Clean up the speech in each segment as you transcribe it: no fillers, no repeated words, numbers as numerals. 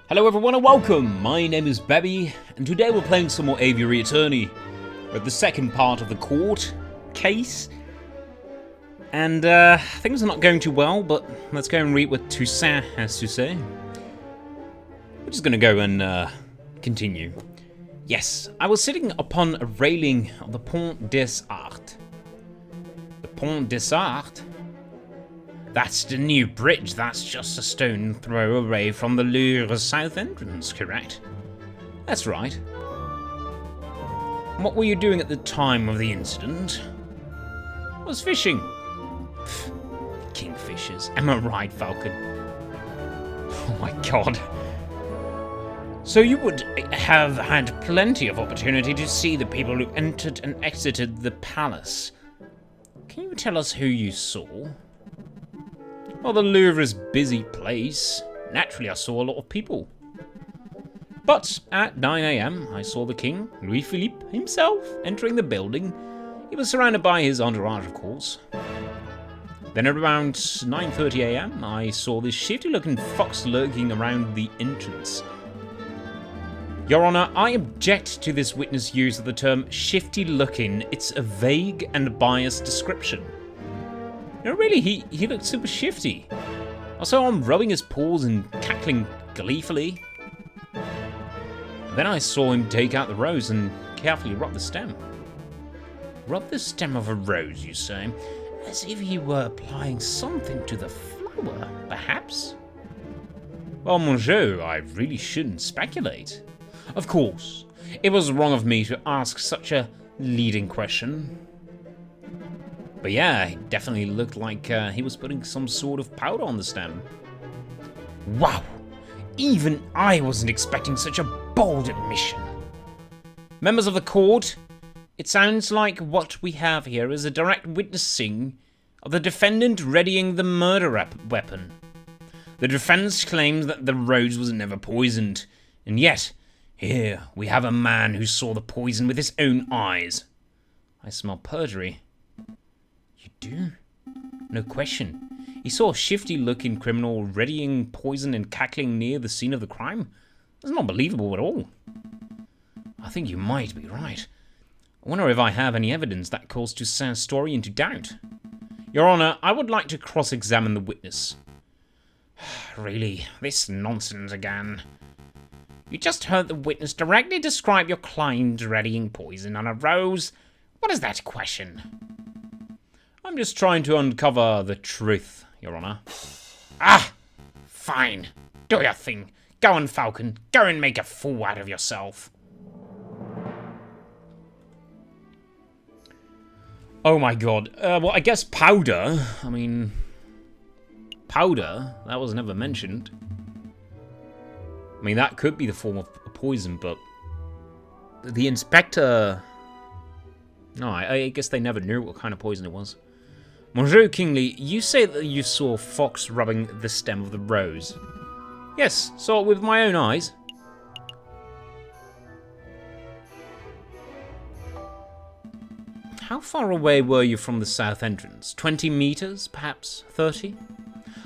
Hello everyone and welcome! My name is Bebby, and today we're playing some more Aviary Attorney. We're at the second part of the court case. And things are not going too well, but let's go and read what Toussaint has to say. We're just gonna go and continue. Yes, I was sitting upon a railing of the Pont des Arts. The Pont des Arts? That's the new bridge that's just a stone throw away from the Louvre's south entrance, correct? That's right. What were you doing at the time of the incident? I was fishing. Kingfishers, am I right, Falcon? Oh my god. So you would have had plenty of opportunity to see the people who entered and exited the palace. Can you tell us who you saw? Well, the Louvre is a busy place. Naturally, I saw a lot of people. But at 9 AM, I saw the king, Louis-Philippe himself, entering the building. He was surrounded by his entourage, of course. Then at around 9:30 AM, I saw this shifty-looking fox lurking around the entrance. Your Honor, I object to this witness use of the term shifty-looking. It's a vague and biased description. No, really, he looked super shifty. I saw him rubbing his paws and cackling gleefully. Then I saw him take out the rose and carefully rub the stem. Rub the stem of a rose, you say? As if he were applying something to the flower, perhaps? Well, monsieur, I really shouldn't speculate. Of course, it was wrong of me to ask such a leading question. But yeah, it definitely looked like he was putting some sort of powder on the stem. Wow! Even I wasn't expecting such a bold admission. Members of the court, it sounds like what we have here is a direct witnessing of the defendant readying the murder weapon. The defense claims that the rose was never poisoned, and yet, here we have a man who saw the poison with his own eyes. I smell perjury. You do? No question. He saw a shifty-looking criminal readying poison and cackling near the scene of the crime? That's not believable at all. I think you might be right. I wonder if I have any evidence that calls Toussaint's story into doubt. Your Honor, I would like to cross-examine the witness. Really, this nonsense again. You just heard the witness directly describe your client readying poison on a rose. What is that question? I'm just trying to uncover the truth, Your Honor. Ah! Fine. Do your thing. Go on, Falcon. Go and make a fool out of yourself. Oh my god. Well, I guess powder. I mean... powder? That was never mentioned. I mean, that could be the form of poison, but... the inspector... no, I guess they never knew what kind of poison it was. Monsieur Kingsley, you say that you saw Fox rubbing the stem of the rose. Yes, saw it with my own eyes. How far away were you from the south entrance? 20 meters, perhaps 30?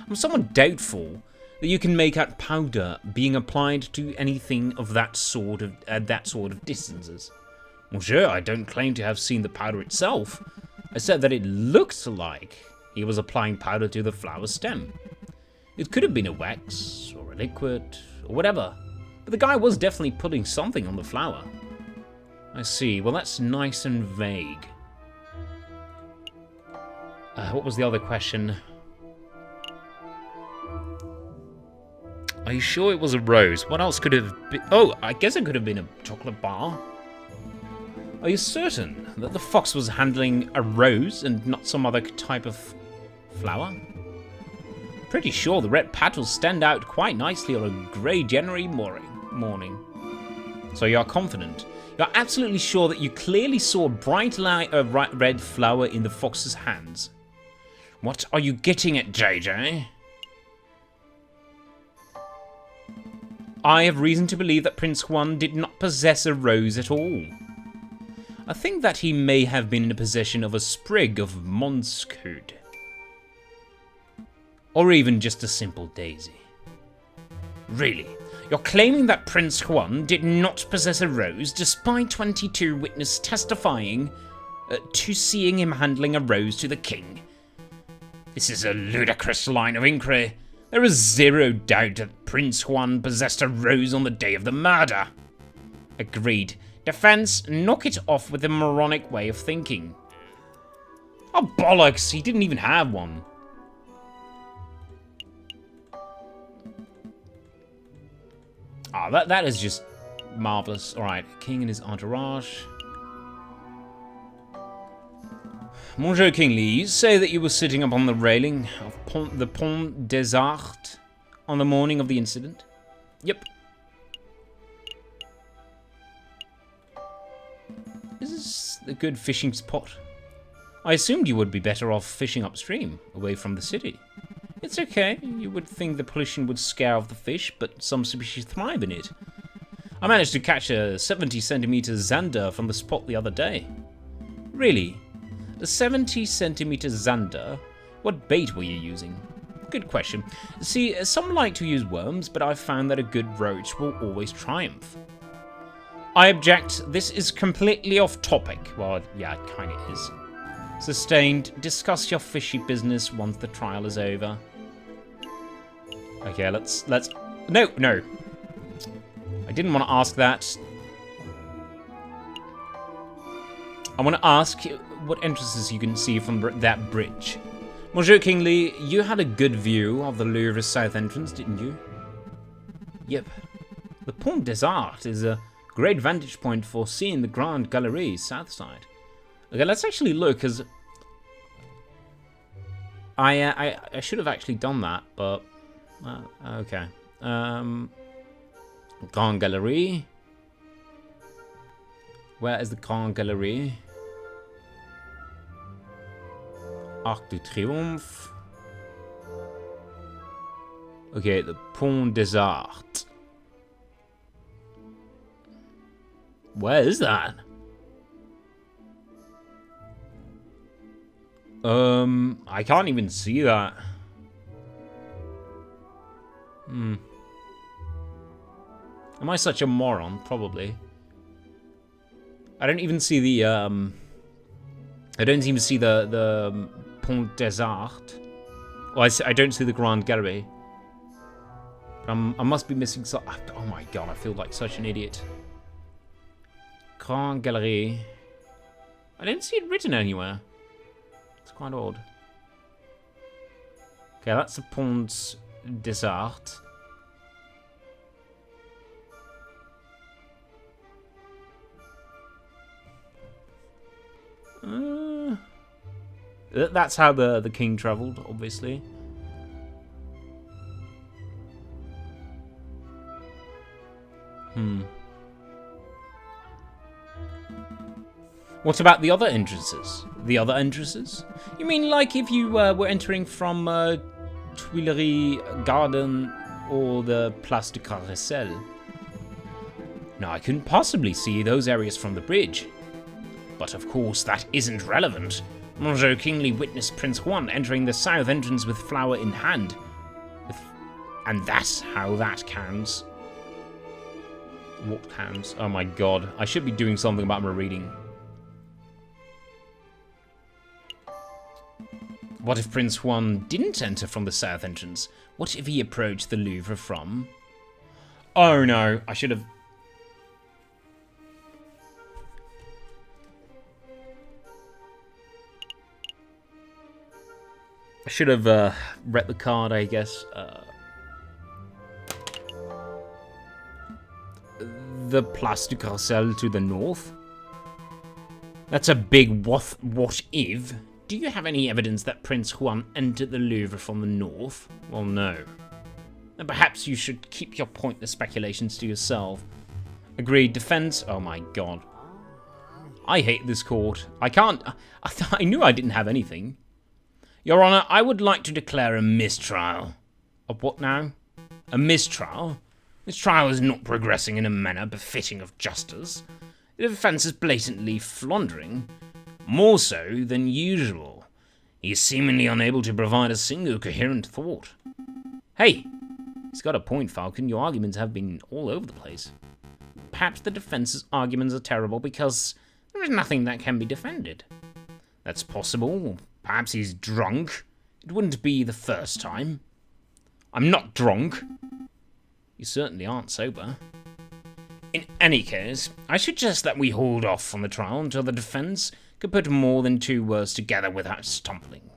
I'm somewhat doubtful that you can make out powder being applied to anything of that sort of distances. Monsieur, I don't claim to have seen the powder itself. I said that it looked like he was applying powder to the flower stem. It could have been a wax, or a liquid, or whatever, but the guy was definitely putting something on the flower. I see, well that's nice and vague. What was the other question? Are you sure it was a rose? What else could it have been? Oh, I guess it could have been a chocolate bar. Are you certain that the fox was handling a rose and not some other type of flower? Pretty sure the red petals stand out quite nicely on a grey January morning. So you're confident? You're absolutely sure that you clearly saw a bright red flower in the fox's hands? What are you getting at, Jayjay? I have reason to believe that Prince Juan did not possess a rose at all. I think that he may have been in possession of a sprig of monkshood. Or even just a simple daisy. Really, You're claiming that Prince Juan did not possess a rose despite 22 witnesses testifying to seeing him handling a rose to the king. This is a ludicrous line of inquiry. There is zero doubt that Prince Juan possessed a rose on the day of the murder. Agreed. Defense, knock it off with a moronic way of thinking. Oh, bollocks, he didn't even have one. Ah, that is just marvelous. Alright, king and his entourage. Monsieur Kingsley, you say that you were sitting up on the railing of the Pont des Arts on the morning of the incident? Yep. This is a good fishing spot. I assumed you would be better off fishing upstream, away from the city. It's okay, you would think the pollution would scare off the fish, but some species thrive in it. I managed to catch a 70-centimeter zander from the spot the other day. Really? A 70-centimeter zander? What bait were you using? Good question. See, some like to use worms, but I've found that a good roach will always triumph. I object. This is completely off topic. Well, yeah, it kind of is. Sustained. Discuss your fishy business once the trial is over. Okay, let's... No. I didn't want to ask that. I want to ask what entrances you can see from that bridge. Monsieur Kingsley, you had a good view of the Louvre's south entrance, didn't you? Yep. The Pont des Arts is a great vantage point for seeing the Grand Gallery's south side. Okay, let's actually look, because I should have actually done that, but okay. Grand Gallery. Where is the Grand Gallery? Arc de Triomphe. Okay, the Pont des Arts. Where is that? I can't even see that. Am I such a moron? Probably. I don't even see the, I don't even see the Pont des Arts. Well, I don't see the Grand Gallery. I must be missing some... Oh my god, I feel like such an idiot. Grand Gallery. I didn't see it written anywhere. It's quite odd. Okay, that's the Pont des Arts. That's how the king travelled, obviously. What about the other entrances? The other entrances? You mean like if you were entering from Tuileries Garden or the Place de Carrousel? No, I couldn't possibly see those areas from the bridge. But of course, that isn't relevant. Monsieur Kingsley witnessed Prince Juan entering the south entrance with flower in hand. And that's how that counts. What counts? Oh my god. I should be doing something about my reading. What if Prince Juan didn't enter from the south entrance? What if he approached the Louvre from... Oh no, I should have... read the card, I guess. The Place du Carrousel to the north? That's a big what if. Do you have any evidence that Prince Juan entered the Louvre from the north? Well, no. Then perhaps you should keep your pointless speculations to yourself. Agreed. Defense? Oh my god. I hate this court. I can't... I knew I didn't have anything. Your Honor, I would like to declare a mistrial. Of what now? A mistrial? This trial is not progressing in a manner befitting of justice. The defense is blatantly floundering. More so than usual. He is seemingly unable to provide a single coherent thought. Hey, He's got a point, Falcon. Your arguments have been all over the place. Perhaps the defense's arguments are terrible because there is nothing that can be defended. That's possible. Perhaps he's drunk. It wouldn't be the first time. I'm not drunk. You certainly aren't sober. In any case, I suggest that we hold off on the trial until the defense could put more than two words together without stumbling.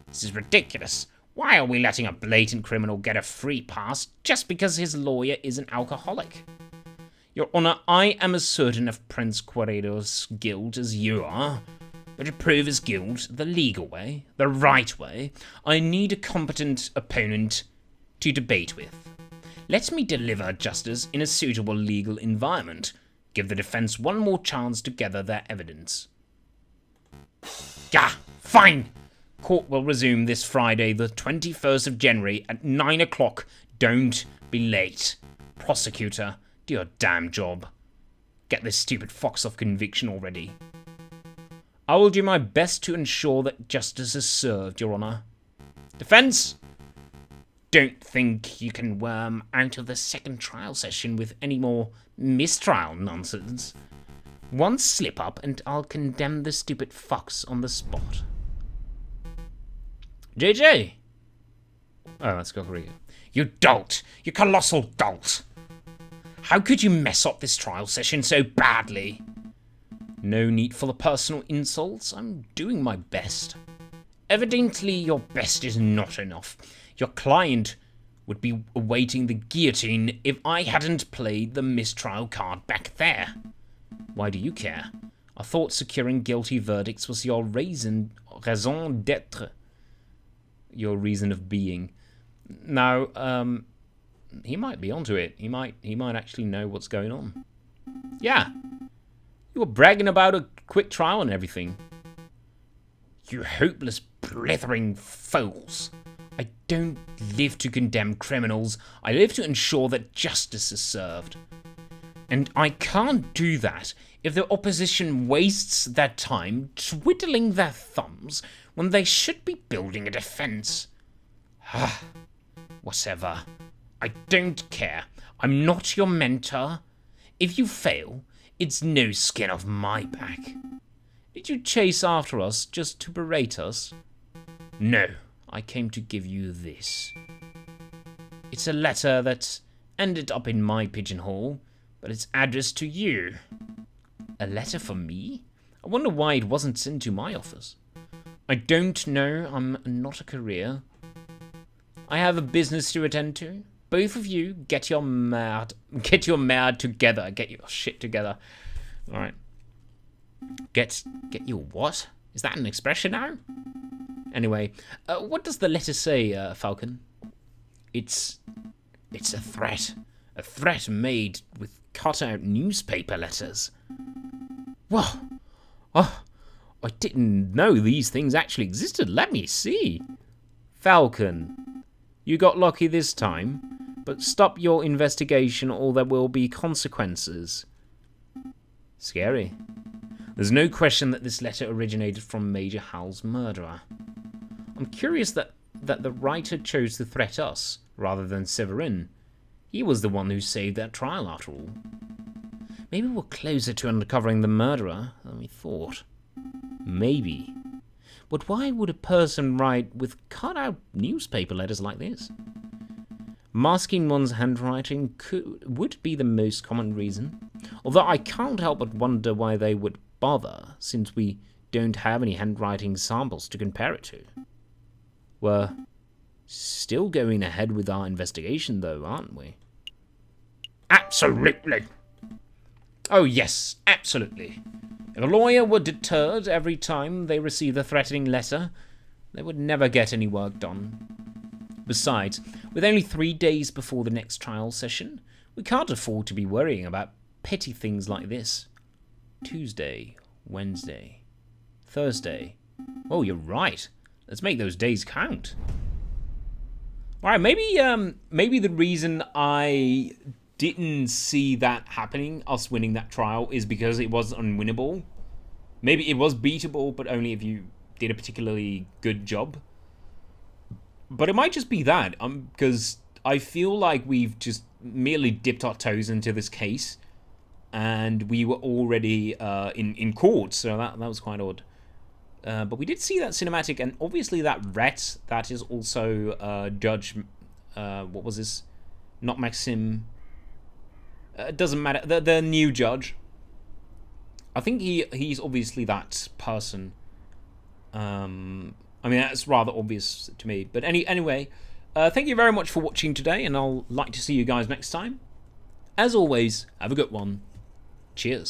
This is ridiculous. Why are we letting a blatant criminal get a free pass just because his lawyer is an alcoholic? Your Honor, I am as certain of Prince Querido's guilt as you are. But to prove his guilt the legal way, the right way, I need a competent opponent to debate with. Let me deliver justice in a suitable legal environment. Give the defense one more chance to gather their evidence. Yeah, fine. Court will resume this Friday, the 21st of January at 9 o'clock. Don't be late. Prosecutor, do your damn job. Get this stupid fox off conviction already. I will do my best to ensure that justice is served, Your Honor. Defense? Don't think you can worm out of the second trial session with any more mistrial nonsense. One slip-up and I'll condemn the stupid fox on the spot. JJ! Oh, that's Kokoriko. You dolt! You colossal dolt! How could you mess up this trial session so badly? No need for the personal insults. I'm doing my best. Evidently, your best is not enough. Your client would be awaiting the guillotine if I hadn't played the mistrial card back there. Why do you care? I thought securing guilty verdicts was your raison d'être. Your reason of being. Now, he might be onto it. He might actually know what's going on. Yeah. You were bragging about a quick trial and everything. You hopeless, blithering fools. I don't live to condemn criminals. I live to ensure that justice is served. And I can't do that if the opposition wastes their time twiddling their thumbs when they should be building a defense. Whatever. I don't care. I'm not your mentor. If you fail, it's no skin off my back. Did you chase after us just to berate us? No, I came to give you this. It's a letter that ended up in my pigeonhole, but it's addressed to you. A letter for me? I wonder why it wasn't sent to my office. I don't know. I'm not a courier. I have a business to attend to. Both of you, get your mad together. Get your shit together. All right. Get your what? Is that an expression now? Anyway, what does the letter say, Falcon? It's a threat. A threat made with cut-out newspaper letters. Whoa. Oh, I didn't know these things actually existed. Let me see. Falcon, you got lucky this time. But stop your investigation or there will be consequences. Scary. There's no question that this letter originated from Major Hal's murderer. I'm curious that the writer chose to threat us rather than Severin. He was the one who saved that trial after all. Maybe we're closer to uncovering the murderer than we thought. Maybe. But why would a person write with cut-out newspaper letters like this? Masking one's handwriting would be the most common reason, although I can't help but wonder why they would bother, since we don't have any handwriting samples to compare it to. We're still going ahead with our investigation, though, aren't we? Absolutely! Oh yes, absolutely. If a lawyer were deterred every time they received a threatening letter, they would never get any work done. Besides, with only 3 days before the next trial session, we can't afford to be worrying about petty things like this. Tuesday, Wednesday, Thursday. Oh, you're right. Let's make those days count. Alright, maybe the reason I didn't see that happening, us winning that trial, is because it was unwinnable. Maybe it was beatable, but only if you did a particularly good job. But it might just be that, because I feel like we've just merely dipped our toes into this case, and we were already in court, so that was quite odd. But we did see that cinematic, and obviously that rat, that is also Judge, what was this? Not Maxim. It doesn't matter. The new judge. I think he's obviously that person. I mean, that's rather obvious to me. But anyway, thank you very much for watching today, and I'll like to see you guys next time. As always, have a good one. Cheers.